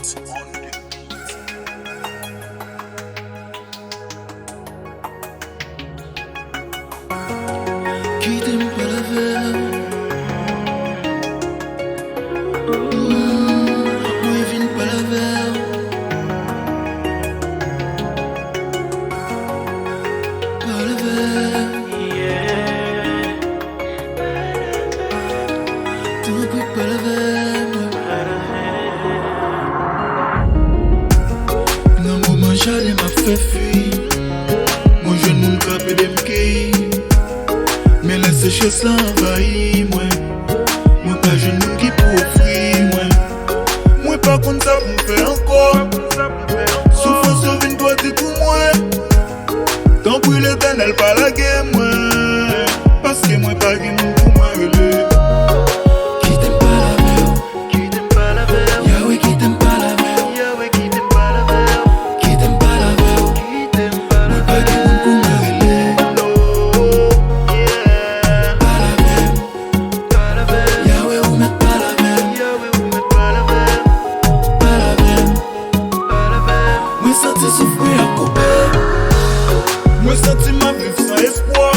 Qui t'aime pas la veille? Moi viens pas la veille. Pas la veille. Tu me pries pas la veille. Dans mon moment j'allais m'a fait fuir. Moi je ne m'en capé de m'kei. Mais la sécheresse l'a envahi, moi. Moi pas jeune monde qui peut offrir, moi. Moi pas contre ça pour me faire encore. Souffrance vient boiter pour moi. Tant pis le tann, elle pas la guerre, moi. Parce que moi pas de monde pour moi relever. Qui t'aime pas la veille? Qui t'aime pas la veille? Yahweh qui t'aime pas la veille. Yahweh qui t'aime pas la veille. Qui t'aime pas la veille? Qui t'aime pas la veille? Moi pas de monde pour moi relever. Moi senti ma vie sans espoir.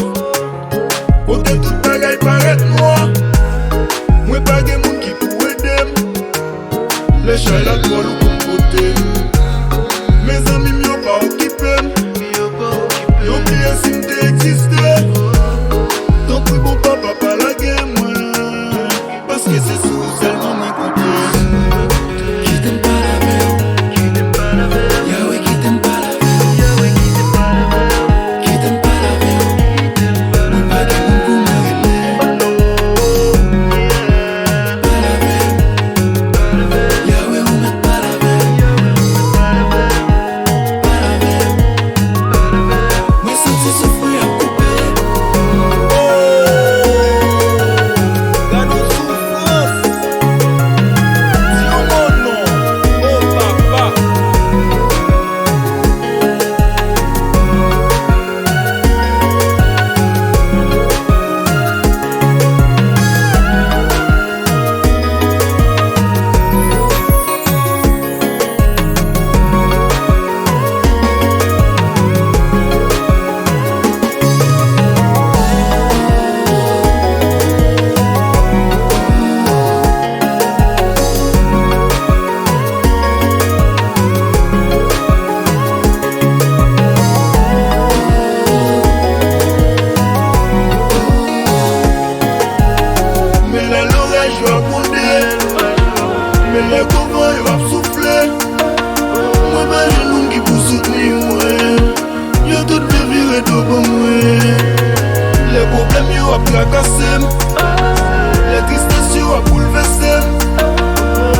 Côté tout bagaille paraît noir. Moi pas de monde qui peut aider. Les chats la toile ou pour côté. Mes amis m'y ont pas occupé. Y'ont oublié si m'te existé. Tant pis bon papa pas la guerre moi. Parce que c'est sous seulement moi côté. Qui t'aime pas la veille? Qui t'aime pas la veille? Yahweh qui t'aime pas la veille. Yahweh qui t'aime pas la veille. Qui t'aime pas la veille? Qui t'aime pas la veille? Pas de monde pour me relever. Pas la veille. Pas la veille. Yahweh ou met pas la veille. Yahweh ou met pas la veille. Pas la veille. Pas la veille. Moi senti souffrir à couper. Dans nos souffrances. Dis au mon nom. Oh papa. Mais là l'orage va gronder. Mais les copains ils vont souffler. Moi pas j'ai monde qui peut soutenir moi. Y'a tout le viré devant moi. Les problèmes y'ont appris à casser. Les tristesses y'ont à bouleverser.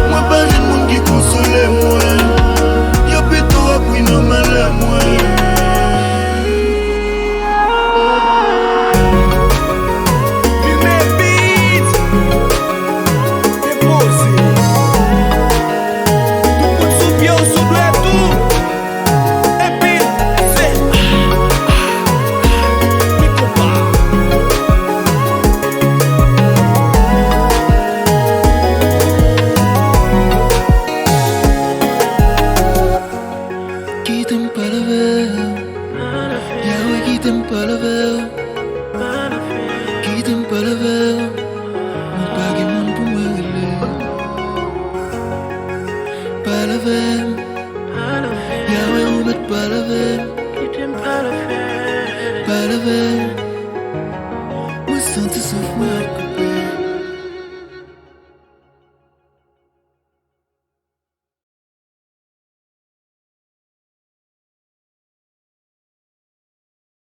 Moi pas j'ai monde qui console moi. Y'a plutôt appris normal à moi. Qui t'aime pas la veille? Yahweh qui t'aime pas la veille. Qui t'aime pas la veille? Moi pas de monde pour me relever. Pas la veille. Yahweh ou met pas la veille. Pas la veille. Moi senti souffrir.